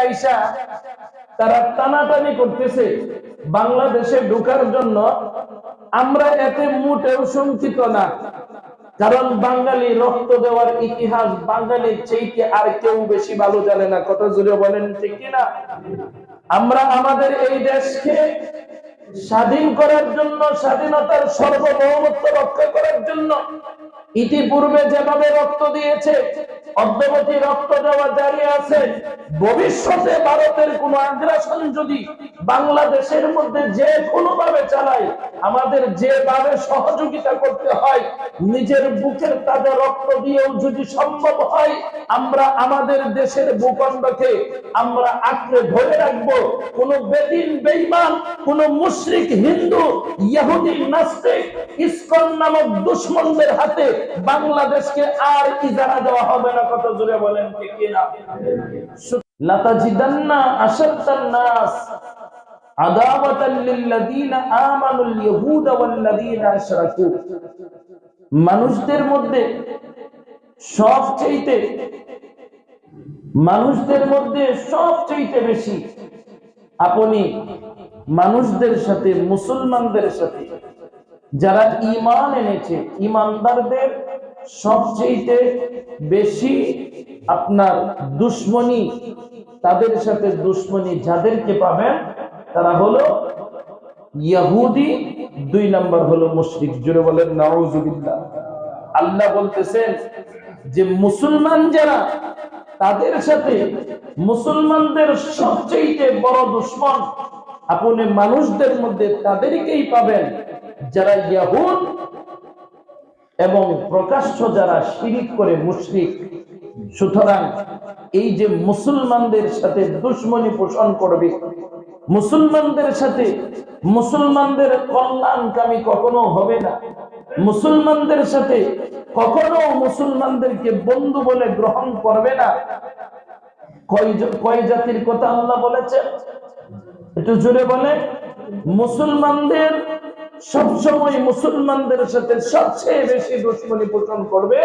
আইসা তারা টানাটানি করতেছে বাংলাদেশে ঢোকার জন্য। আমরা এতে মোটেও শঙ্কিত না, কারণ বাঙালি রক্ত দেওয়ার ইতিহাস বাঙালির চাইতে আর কেউ বেশি ভালো জানে না। কথা জুড়ে বলেন ঠিক কিনা? আমরা আমাদের এই দেশকে স্বাধীন করার জন্য, স্বাধীনতার সার্বভৌমত্ব রক্ষা করার জন্য ইতিপূর্বে যেভাবে রক্ত দিয়েছে, অদ্যাবধি রক্ত দেওয়া জারি আছে। ভবিষ্যতে ভারতের কোন আগ্রাসন যদি বাংলাদেশের মধ্যে যে কোনো ভাবে চালায়, আমাদের যেভাবে সহযোগিতা করতে হয়, নিজের বুকের তাজা রক্ত দিয়েও যদি সম্ভব হয়, আমরা আমাদের দেশের ভূখণ্ডকে আমরা আঁকড়ে ধরে রাখবো। কোন বেদিন বেঈমান, কোন মুশরিক, হিন্দু, ইহুদি, নাস্তিক, ইসকন নামক দুশমনদের হাতে বাংলাদেশকে আর ইজারা দেওয়া হবে না। কত জোরে বলেন ঠিক কিনা? লাতাজিদান্না আশাদ্দান নাস আদাওয়াতাল লিল্লাযীনা আমানুল ইয়াহুদা ওয়াল্লাযীনা আশরাকু। মানুষদের মধ্যে সবচেয়ে বেশি আপনি মানুষদের সাথে, মুসলমানদের সাথে যারা ঈমান এনেছে, ঈমানদারদের সবচেয়ে বেশি আপনার দুশমনী, তাদের সাথে দুশমনী যাদেরকে পাবেন তারা হলো ইহুদি, 2 নাম্বার হলো মুশরিক। জোরে বলেন নাউযুবিল্লাহ। আল্লাহ বলতেছেন যে মুসলমান যারা, তাদের সাথে মুসলমানদের সবচেয়ে বড় দুশমন আপনি মানুষদের মধ্যে তাদেরকেই পাবেন যারা ইহুদ এবং প্রকাশ্য যারা শিরিক করে, মুশরিক। সুতরাং এই যে মুসলমানদের সাথে দুশমনী পোষণ করবে, মুসলমানদের সাথে মুসলমানদের কল্যাণকামী কখনো হবে না, মুসলমানদের সাথে কখনো মুসলমানদেরকে বন্ধু বলে গ্রহণ করবে না। কয় জাতির কথা আল্লাহ বলেছেন? একটু জোরে বলে। মুসলমানদের সবসময় মুসলমানদের সাথে সবচেয়ে বেশি দুশমনী পোষণ করবে,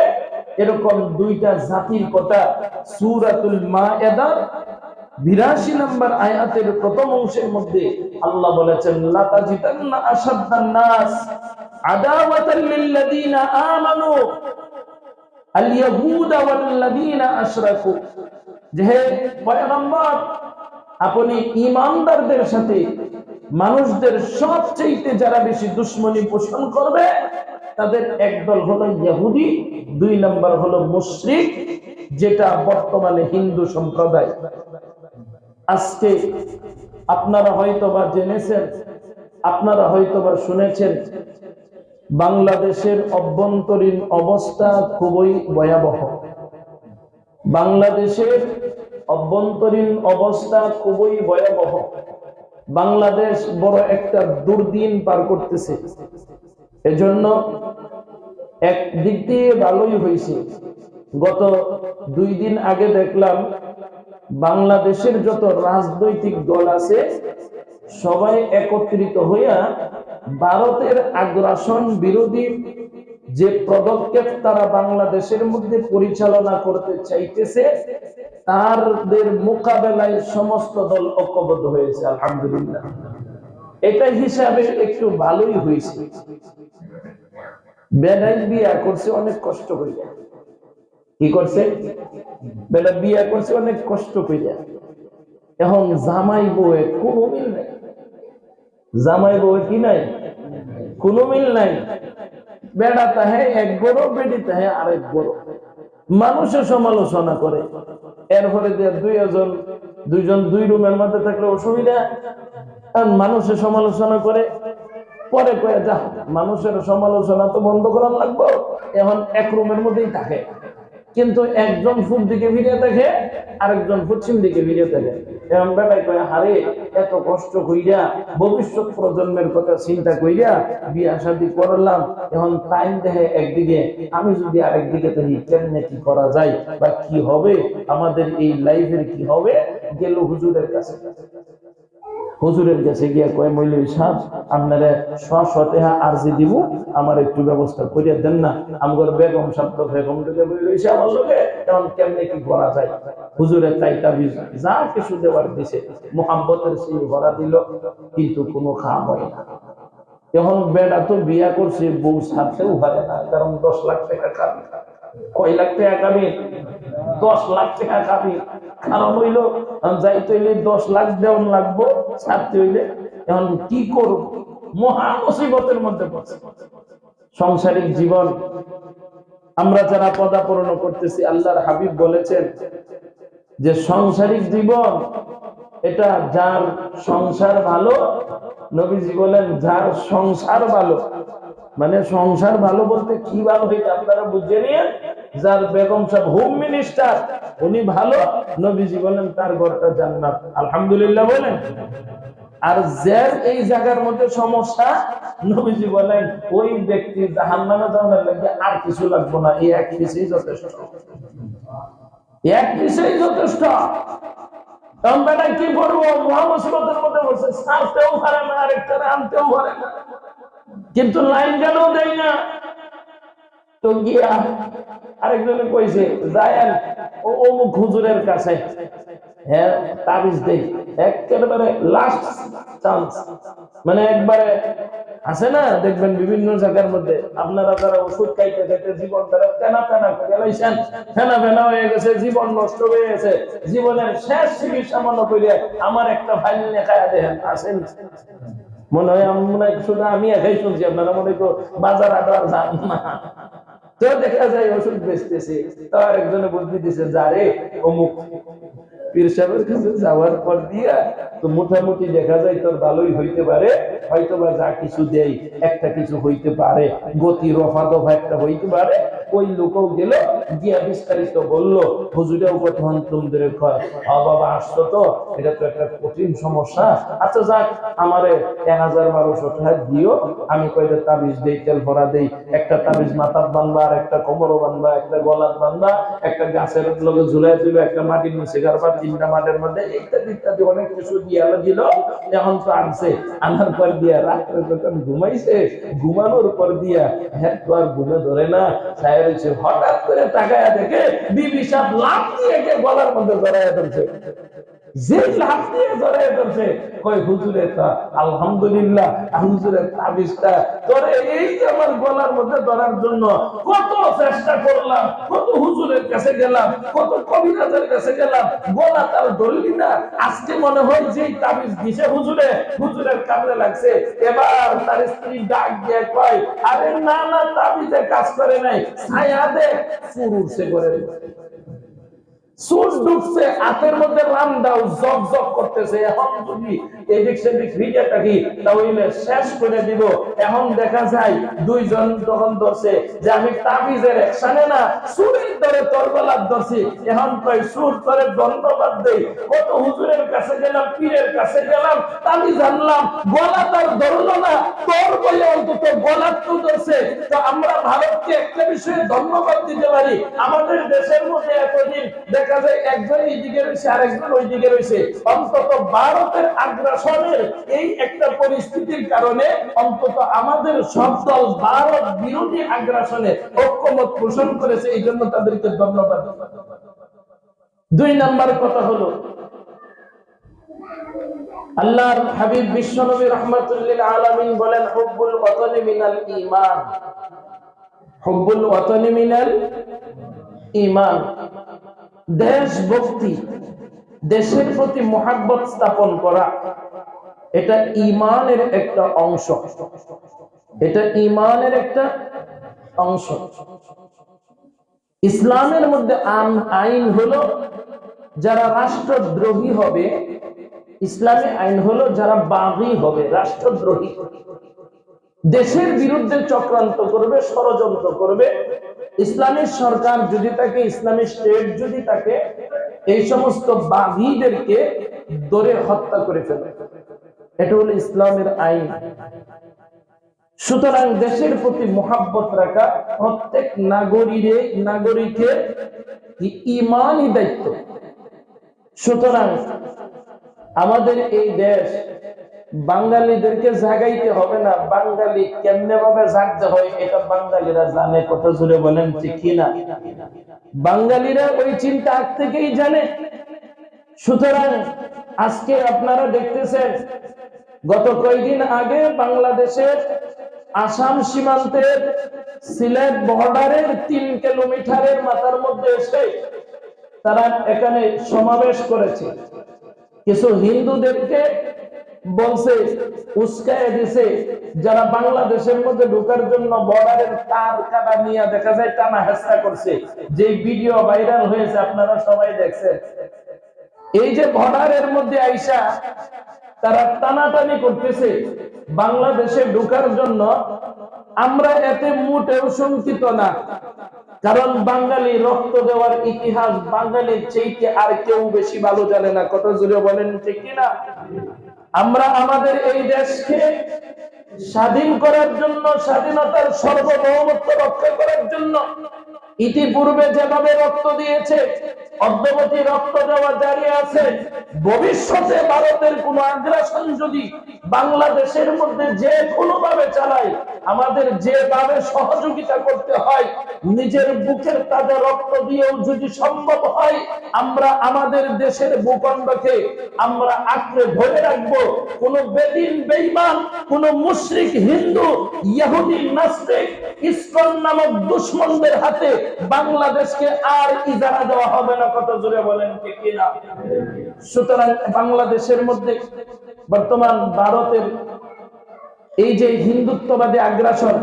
এরকম 2টা জাতির কথা সূরাতুল মায়েদার 82 নম্বর আয়াতের প্রথম অংশের মধ্যে আল্লাহ বলেছেন, লাতাজিদান্না আশাদ্দান নাস আদাওয়াতাল লিল্লাযীনা আমানু আল ইয়াহুদা ওয়াল্লাযীনা আশরাকু। যে পয়গম্বর, আপনি ঈমানদারদের সাথে মানুষদের সবচেয়ে যারা বেশি দুশমনী পোষণ করবে, তাদের একদল হলো ইহুদি, 2 নাম্বার হলো মুশরিক, যেটা বর্তমানে হিন্দু সম্প্রদায়। আজকে আপনারা হয়তোবা জেনেছেন, আপনারা হয়তোবা শুনেছেন, বাংলাদেশের অভ্যন্তরীণ অবস্থা খুবই ভয়াবহ। বাংলাদেশের অভ্যন্তরীণ অবস্থা খুবই ভয়াবহ। বাংলাদেশ বড় একটা দুর্দিন পার করতেছে। এজন্য এক দিক দিয়ে ভালোই হয়েছে, গত 2 দিন আগে দেখলাম বাংলাদেশের যত রাজনৈতিক দল আছে সবাই একত্রিত হইয়া ভারতের আগ্রাসন বিরোধী যে পদক্ষেপ তারা বাংলাদেশের মধ্যে পরিচালনা করতে চাইতেছে, তাদের মোকাবেলায় সমস্ত দল ঐক্যবদ্ধ হয়েছে। আলহামদুলিল্লাহ, এটা হিসাবে একটু ভালোই হয়েছে। বেড়াই বিয়া করছে অনেক কষ্ট করিয়া। কি করছে? বেড়া বিয়া করছে অনেক কষ্ট করিয়া। এখন জামাই বউয়ে কোনো মিল নাই। জামাই বউয়ে কি নাই? কোনো মিল নাই। বেড়া তাহে এক বড়, বেটি তাহে আরেক বড়। মানুষে সমালোচনা করে, এরপরে দুইজন 2 রুমের মধ্যে থাকলে অসুবিধা, আর মানুষে সমালোচনা করে। পরে কয়ে যা, মানুষের সমালোচনা তো বন্ধ করার লাগবো, এখন 1 রুমের মধ্যেই থাকে। কিন্তু একজন পূব দিকে ফিরে থাকে, আরেকজন পশ্চিম দিকে ফিরে থাকে। এখন বেলায় কয়ে, হারে এত কষ্ট কইরা ভবিষ্যৎ প্রজন্মের কথা চিন্তা কইরা বিয়া শাদী করলাম, এখন টাইম দেখে একদিকে, আমি যদি আরেকদিকে থাকি কেমনে কি করা যায় বা কি হবে, আমাদের এই লাইফের কি হবে, গেল হুজুরের কাছে। হুজুরের কাছে গিয়া কয় মৌলভী সাহেব আপনারা স্বতেহা আরজি দিব, আমার একটু ব্যবস্থা করিয়া দেন না, আমার বেগম সাহেব তো বেগম থেকে মৌলভী সাহেব আমার লোকে তেমন কেমনে কি করা যায়। হুজুরের তাই তাবিজ যা কিছু দেওয়ার দিছে মোহাম্মতের সেই ভরা দিল, কিন্তু কোনো খাম হয় না। এখন বেটা তো বিয়া করছে, বউ ছাড়তেও পারে না, কারণ 10 লাখ টাকা খাবি। কয় লাখ টাকা খাবি? 10 লাখ টাকা খাবি। কারণ হইল যাইতে হইলে 10 লাখ দেওয়ান লাগবো, ছাড়তে হইলে। এখন কি করব? মহা মুসিবতের মধ্যে পড়ছে সাংসারিক জীবন। আমরা যারা পদাপূর্ণ করতেছি, আল্লাহর হাবিব বলেছেন যে সাংসারিক জীবন এটা যার সংসার ভালো, নবীজি বলেন যার সংসার ভালো, মানে সংসার ভালো বলতে কি ভালো হইতে আপনারা বুঝে নিয়ে, যার বেগম সাহেব হোম মিনিস্টার উনি ভালো, নবীজি বলেন তার ঘরটা জান্নাত। আলহামদুলিল্লাহ বলেন। আর যার এই জায়গার মধ্যে সমস্যা, নবীজি বলেন ওই ব্যক্তি জাহান্নামে যাওয়ার লাগে আর কিছু লাগবে না, এই এক কিছুই যথেষ্ট, এক কিছুই যথেষ্ট। আমরা কি করবো? মহামুসিবতের মধ্যে বসে ছাড়তেও পারে না, আরেকটা আনতেও পারে না, কিন্তু লাইন গেল দেয় না। তো গিয়া আরেকজনে কইছে যায়েন অমুক হুজুরের কাছে, হ্যাঁ তাবিজ দেই, একেবারে লাস্ট চান্স। মানে একবারে আছে না, দেখবেন বিভিন্ন জায়গার মধ্যে আপনারা যারা ওষুধ খাইতে খাইতে জীবন তারা ফেনা ফেনা করে লাইছেন, ফেনা ফেনা হয়ে গেছে, জীবন নষ্ট হয়ে গেছে, জীবনের শেষ চিকিৎসা মনে করিয়া আমার একটা ফাইল লেখায় দেখেন আসেন। মনে হয় শুধু আমি একাই শুনছি, আপনারা মনে করো বাজার আড্ডার যান না। তো দেখা যায় ওষুধ বেচতেছে, তো আরেকজনে বুদ্ধি দিছে যারে অমুক পীর সাহেবের কাছে যাওয়ার পর দিয়া তো মোটামুটি দেখা যায় তোর ভালোই হইতে পারে, হয়তো বা যা কিছু দেয় একটা কিছু হইতে পারে, গতি রফা দফা একটা হইতে পারে। ওই লোকও গেল গিয়া বিস্তারিত বললো, হুজুরেও তখন তোমাদের কয় বাবা আসতো তো, এটা তো একটা কঠিন সমস্যা, আচ্ছা যাক আমারে 1000-1200 টাকা দিও, আমি কয়টা তাবিজ দেই, তেল ভরা দেই, একটা তাবিজ মাথার বানবা, আর একটা কোমরও বানবা, একটা গলার বানবা, একটা গাছের লগে ঝুলাই দিল, একটা মাটির নিচে গারবা, 3টা মাঠের মধ্যে ইত্যাদি ইত্যাদি অনেক কিছু দিয়া দিল। এখন তো আনছে, আনার পর দিয়া রাত্রে যখন ঘুমাইছে, ঘুমানোর পর দিয়া হ্যাঁ তো আর ঘুমে ধরে না, হঠাৎ করে তাকায়া দেখে বিবি সাহেব লাফ দিয়ে গলার মধ্যে জড়াইয়া ধরছে। যে লাফ দিয়ে জড়াইয়া ধরছে, কয় হুজুরের আলহামদুলিল্লাহ, হুজুরের তাবিজটা তোরে এই যে আমার গলার মধ্যে ধরার জন্য কত চেষ্টা করলাম, কত হুজুরের কাছে গেলাম, কত কবিরাজের কাছে গেলাম, গলা তার ধরলি না, আজকে মনে হয় যে তাবিজ দিছে হুজুরে, হুজুরের কামড়ে লাগছে। এবার তার স্ত্রী ডাক দিয়ে কয় আরে না না, তাবিজে কাজ করে নাই, ছায়া দেখ ফুরুছে করে সুর ঢুকছে, হাতের মধ্যে রাম দাও জগ জগ করতেছে। এখন যদি এদিক সেদিক ভিজে থাকি তাহলে শেষ করে দিব। এখন দেখা যায় দুইজন তখন ধরছে যে আমি তাবিজের একসানে না, সুরের ধরে তোর গলার ধরছি। এখন কই সুর করে ধন্যবাদ দেই, কত হুজুরের কাছে গেলাম, পীরের কাছে গেলাম, তাবিজ আনলাম, গলা তার ধরলো না, তোর বলে অন্তত গলার তো ধরছে। তো আমরা ভারতকে একটা বিষয়ে ধন্যবাদ দিতে পারি, আমাদের দেশের মধ্যে এতদিন দেখা যায় একজন এইদিকে রয়েছে আর একজন ওইদিকে রয়েছে, অন্তত ভারতের আগ্রাসনের এই একটা পরিস্থিতির কারণে অন্তত আমাদের সব দল ভারত বিরোধী আগ্রাসনে ঐক্যমত পোষণ করেছে, এই জন্য তাদেরকে ধন্যবাদ। 2 নাম্বার কথা হলো আল্লাহর হাবিব বিশ্বনবী রাহমাতুল্লিল আলামিন বলেন হুব্বুল ওয়াতানি মিনাল ঈমান, হুব্বুল ওয়াতানি মিনাল ঈমান। দেশভক্তি, দেশের প্রতি মহাব্বত স্থাপন করা, এটা ঈমানের একটা অংশ, এটা ঈমানের একটা অংশ। ইসলামের মধ্যে আইন হলো যারা রাষ্ট্রদ্রোহী হবে, ইসলামী আইন হলো যারা বাগী হবে, রাষ্ট্রদ্রোহী, দেশের বিরুদ্ধে চক্রান্ত করবে, ষড়যন্ত্র করবে, ইসলামী সরকার যদি থাকে, ইসলামী স্টেট যদি থাকে, এই সমস্ত বাগীদেরকে ধরে হত্যা করে ফেলে। এটা হলো ইসলামের আইন। সুতরাং দেশের প্রতি মহাব্বত রাখা প্রত্যেক নাগরিকের ঈমানি দায়িত্ব। সুতরাং আমাদের এই দেশ বাঙালিদেরকে জাগাইতে হবে না, বাঙালি কেমনে ভাবে জাগতে হয় এটা বাঙালিরা জানে। কথা জুড়ে বলেন ঠিক কিনা? বাঙালিরা ওই চিন্তা আগ থেকেই জানে। সুতরাং আজকে আপনারা দেখতেছেন, গত কয়েকদিন আগে বাংলাদেশের আসাম সীমান্তের সিলেট বর্ডারের 3 কিলোমিটারের মাথার মধ্যে এসে তারা এখানে সমাবেশ করেছে। কিছু হিন্দুদেরকে বলছে, উস্কায় দিছে, যারা বাংলাদেশের মধ্যে ঢোকার জন্য বর্ডারের তার কাটা নিয়ে দেখা যায় টানা হেঁচড়া করছে। যে ভিডিও ভাইরাল হয়েছে আপনারা সবাই দেখছেন। এই যে বর্ডারের মধ্যে আইসা তারা টানাটানি করতেছে বাংলাদেশে ঢোকার জন্য, আমরা এতে মোটেও শঙ্কিত না। কারণ বাঙালি রক্ত দেওয়ার ইতিহাস বাঙালির চাইতে আর কেউ বেশি ভালো জানে না। কত জোরে বলেন ঠিক কিনা? আমরা আমাদের এই দেশকে স্বাধীন করার জন্য, স্বাধীনতার সার্বভৌমত্ব রক্ষা করার জন্য ইতিপূর্বে যেভাবে রক্ত দিয়েছে, অদ্যাবধি রক্ত দেওয়া জারি আছে। ভবিষ্যতে ভারতের কোন আগ্রাসন যদি বাংলাদেশের মধ্যে যে কোনো ভাবে চালায়, আমাদের যেভাবে সহযোগিতা করতে হয়, নিজের বুকের তাজা রক্ত দিয়েও যদি সম্ভব হয়, আমরা আমাদের দেশের ভূখণ্ডকে আমরা আঁকড়ে ধরে রাখবো। কোন বেদিন বেঈমান, কোন মুশরিক হিন্দু, ইহুদি, নাস্তিক, ইসকন নামক দুশমনদের হাতে বাংলাদেশকে আর ইজারা দেওয়া হবে না। কত জোরে বলেন ঠিক কিনা? সুতরাং বাংলাদেশের মধ্যে বর্তমান ভারতের এই যে হিন্দুত্ববাদী আগ্রাসন,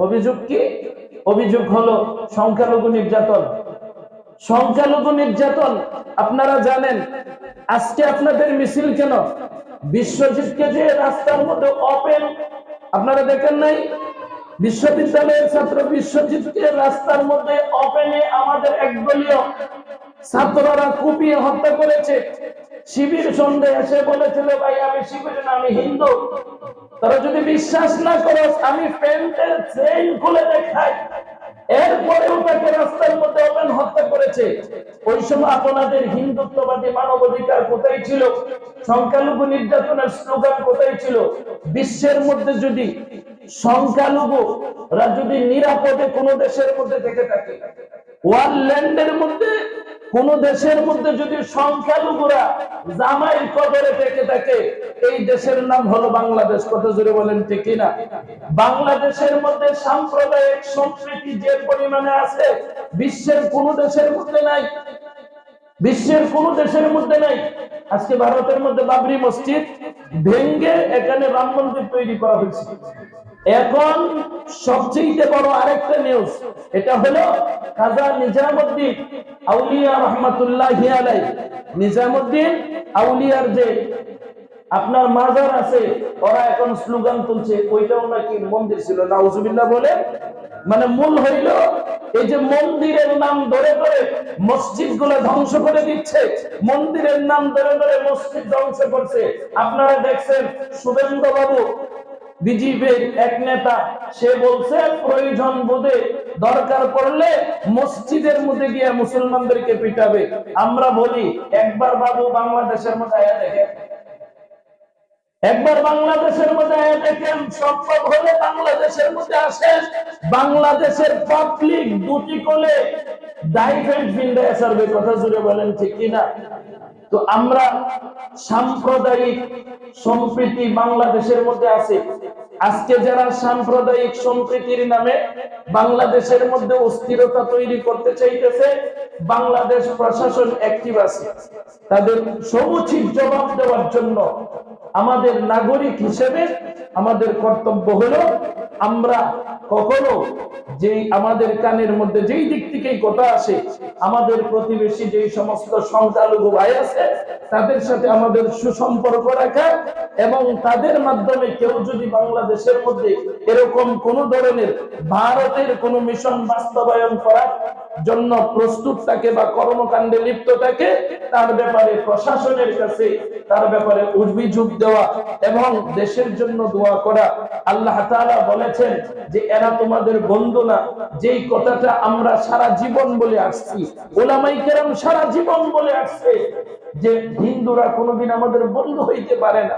অভিযোগ কি? অভিযোগ হলো সংখ্যালঘু নির্যাতন। সংখ্যালঘু নির্যাতন আপনারা জানেন। আজকে আপনাদের মিছিল কেন? বিশ্বজিৎকে যে রাস্তার মধ্যে ওপেন, আপনারা দেখেন নাই? বিশ্ববিদ্যালয়ের ছাত্র বিশ্বজিৎকে রাস্তার মধ্যে ওপেনে আমাদের একদলীয় ছাত্ররা কুপিয়ে হত্যা করেছে। শিবির সন্ধ্যে এসে বলেছিল, ভাই আমি শিবির না, আমি হিন্দু। তারা যদি বিশ্বাস না করো, আমি প্যান্টের চেইন খুলে দেখাই। এরপরেও তাকে রাস্তার মধ্যে ওপেন হত্যা করেছে। ওই সময় আপনাদের হিন্দুত্ববাদী মানবাধিকার কোথায় ছিল? সংখ্যালঘু নির্যাতনের স্লোগান কোথায় ছিল? বিশ্বের মধ্যে যদি সংখ্যালঘুরা যদি নিরাপদে কোনো দেশের মধ্যে থেকে থাকে, ওয়ার্ল্ডের মধ্যে কোন দেশের মধ্যে যদি সংখ্যালঘুরা জামাই কদরে থেকে থাকে, এই দেশের নাম হলো বাংলাদেশ। কত জোরে বলেন ঠিক কিনা? বাংলাদেশের মধ্যে সাম্প্রদায়িক সম্প্রীতি যে পরিমাণে আছে, বিশ্বের কোন দেশের মধ্যে নাই। বিশ্বের কোন দেশের মধ্যে নাই। আজকে ভারতের মধ্যে বাবরি মসজিদ ভেঙ্গে এখানে রাম মন্দির তৈরি করা হয়েছে। এখন সবচেয়ে বড় আরেকটা নিউজ, এটা হলো খাজা নিজামুদ্দিন আউলিয়া রহমাতুল্লাহি আলাইহি, নিজামুদ্দিন আউলিয়ার যে আপনার মাজার আছে, ওরা এখন স্লোগান তুলছে ওইটাও নাকি মন্দির ছিল। নাউজুবিল্লাহ বলে, মানে মূল হইল এই যে মন্দিরের নাম ধরে ধরে মসজিদ গুলা ধ্বংস করে দিচ্ছে, মন্দিরের নাম ধরে ধরে মসজিদ ধ্বংস করছে। আপনারা দেখছেন শুভেন্দু বাবু বিজেপির এক নেতা, সে বলছে প্রয়োজন বোধে দরকার পড়লে মসজিদের মধ্যে গিয়ে মুসলমানদেরকে পিটাবে। আমরা বলি একবার বাবু বাংলাদেশের মধ্যে আয়া দেখেন, একবার বাংলাদেশের মধ্যে আয়া দেখেন, সম্ভব হলে বাংলাদেশের মধ্যে আসেন। বাংলাদেশের পাবলিক দুটি কোলে ডাইভেন্ট বিন্দায় আসবে। কথা জুড়ে বলেন ঠিক কিনা? তো আমরা সাম্প্রদায়িক সম্প্রীতি বাংলাদেশের মধ্যে আছে। আজকে যারা সাম্প্রদায়িক সম্প্রীতির নামে বাংলাদেশের মধ্যে অস্থিরতা তৈরি করতে চাইতেছে, বাংলাদেশ প্রশাসন অ্যাক্টিভ আছে। তাদের সমুচিত জবাব দেওয়ার জন্য আমাদের নাগরিক হিসেবে আমাদের কর্তব্য হলো, আমরা কখনো যেই আমাদের কানের মধ্যে যেই দিক থেকেই কথা আসে, আমাদের প্রতিবেশী যেই সমস্ত সংখ্যালঘু ভাই আছে তাদের সাথে আমাদের সুসম্পর্ক রাখা, এবং তাদের মাধ্যমে কেউ যদি বাংলাদেশের মধ্যে এরকম কোন ধরনের ভারতের কোন মিশন বাস্তবায়ন করার জন্য প্রস্তুত থাকে বা কর্মকাণ্ডে লিপ্ত থাকে, তার ব্যাপারে প্রশাসনের কাছে তার ব্যাপারে অভিযোগ দেওয়া এবং দেশের জন্য দোয়া করা। আল্লাহ তাআলা বলেছেন যে এরা তোমাদের বন্ধু না। যেই কথাটা আমরা সারা জীবন বলে আসছি, উলামায়ে কেরাম সারা জীবন বলে আসছে যে হিন্দুরা কোনোদিন আমাদের বন্ধু হইতে পারে না।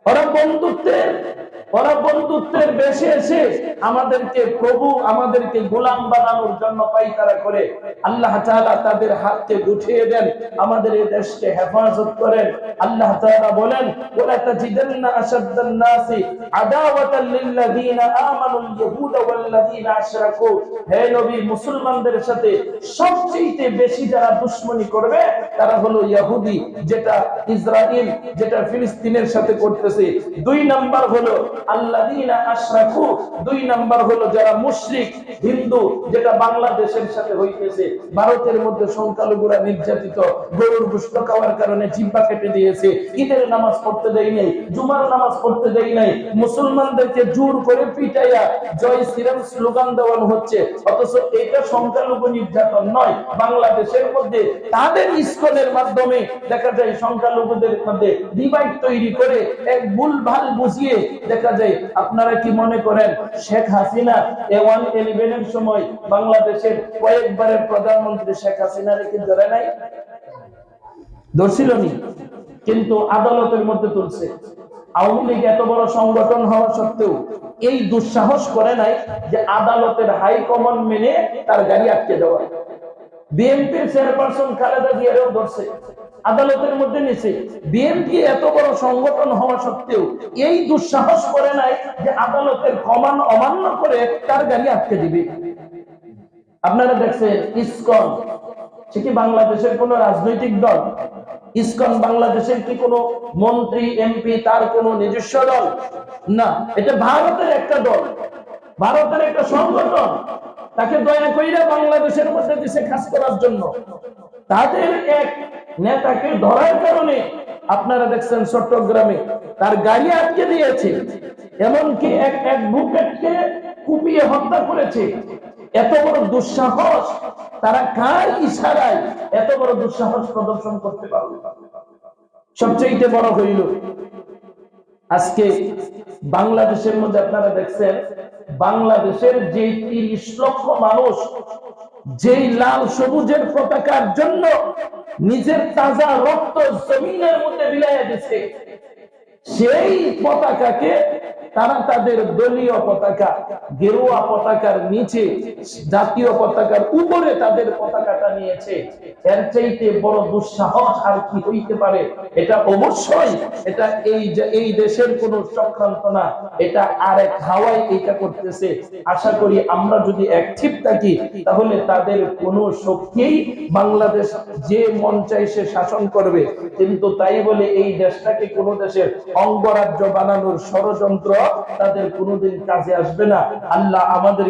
ওরা বন্ধুত্বের বেশে এসে আমাদেরকে প্রভু, আমাদেরকে গোলাম বানানোর জন্য পাইতারা করে। আল্লাহ তাআলা তাদের হাতকে উঠিয়ে দেন, আমাদের এই দেশকে হেফাজত করেন। আল্লাহ তাআলা বলেন, ওয়ালা তাজিদান্না আশাদ্দান নাসি আদাওয়াতাল লিল্লাযিনা আমানুল ইয়াহুদা ওয়াল্লাযিনা আশরাকু। হে নবী, মুসলমানদের সাথে সবচেয়ে বেশি যারা দুশমনী করবে তারা হলো ইহুদি, যেটা ইসরাইল, যেটা ফিলিস্তিনের সাথে করতেছে। 2 নাম্বার হলো আল্লাযিনা আশরাকু, 2 নাম্বার হলো যারা মুশরিক হিন্দু, যেটা বাংলাদেশের সাথে হইতেছে। ভারতের মধ্যে সংখ্যালঘুরা নির্যাতিত, গরুর গোশত খাওয়ার কারণে জিহ্বা কেটে দিয়েছে, ঈদের নামাজ পড়তে দেয় নাই, জুমার নামাজ পড়তে দেয় নাই, মুসলমানদেরকে জোর করে পিটাইয়া জয় শ্রীরাম স্লোগান দেওয়ানো হচ্ছে। অথচ এটা সংখ্যালঘু নির্যাতন নয়। বাংলাদেশের মধ্যে তাদের ইসকনের মাধ্যমে দেখা যায় সংখ্যালঘুদের মধ্যে ডিভাইড তৈরি করে এক ভুলভাল বুঝিয়ে দেখা যায়। আপনারা কি মনে করেন শেখ হাসিনা A111 এর সময় বাংলাদেশের কয়েকবারের প্রধানমন্ত্রী শেখ হাসিনা রেখে ধরে নাই? ধরছিল নি, কিন্তু আদালতের মধ্যে তুলছে। আওয়ামী লীগ এত বড় সংগঠন হওয়া সত্ত্বেও এই দুঃসাহস করে নাই যে আদালতের হাই কমান্ড মেনে তার গাড়ি আটকে দেওয়া। বিএনপির চেয়ারপারসন খালেদা জিয়ারও ধরছে, আদালতের মধ্যে নিছে। বিএনপি এত বড় সংগঠন হওয়া সত্ত্বেও এই দুঃসাহস করে নাই যে আদালতের কমান্ড অমান্য করে তার গাড়ি আটকে দিবে। আপনারা দেখছেন ইসকন, সে কি বাংলাদেশের কোন রাজনৈতিক দল? ইসকন বাংলাদেশের কি কোনো মন্ত্রী এমপি তার কোনো নিজস্ব দল? না, এটা ভারতের একটা দল, ভারতের একটা সংগঠন। তাকে দয়া কইরা বাংলাদেশের মধ্যে দিছে কাজ করার জন্য। তাদের এক নেতাকে ধরার কারণে আপনারা দেখছেন চট্টগ্রামে তার গাড়ি আটকে দিয়েছে, এমনকি এক অ্যাডভোকেটকে কুপিয়ে হত্যা করেছে। এত বড় দুঃসাহস তারা কার ইশারায় এত বড় দুঃসাহস প্রদর্শন করতে পারবে? সবচেয়ে বড় হইল আজকে বাংলাদেশের মধ্যে আপনারা দেখছেন, বাংলাদেশের যে 30 লক্ষ মানুষ যেই লাল সবুজের পতাকার জন্য নিজের তাজা রক্ত জমিনের মধ্যে বিলাইয়া দিচ্ছে, সেই পতাকাকে তারা তাদের দলীয় পতাকা, গেরুয়া পতাকার নিচে জাতীয় পতাকার উপরে তাদের পতাকাটা নিয়েছে। এর চাইতে বড় দুঃসাহস আর কি হইতে পারে? এটা অবশ্যই এটা এই দেশের কোন চক্রান্ত না, এটা আরেক হাওয়ায় এটা করতেছে। আশা করি আমরা যদি অ্যাকটিভ থাকি তাহলে তাদের কোন শক্তি বাংলাদেশ যে মন চাই সে শাসন করবে, কিন্তু তাই বলে এই দেশটাকে কোন দেশের অঙ্গরাজ্য বানানোর ষড়যন্ত্র তাদের কোনোদিন কাজে আসবে না। আল্লাহ আমাদের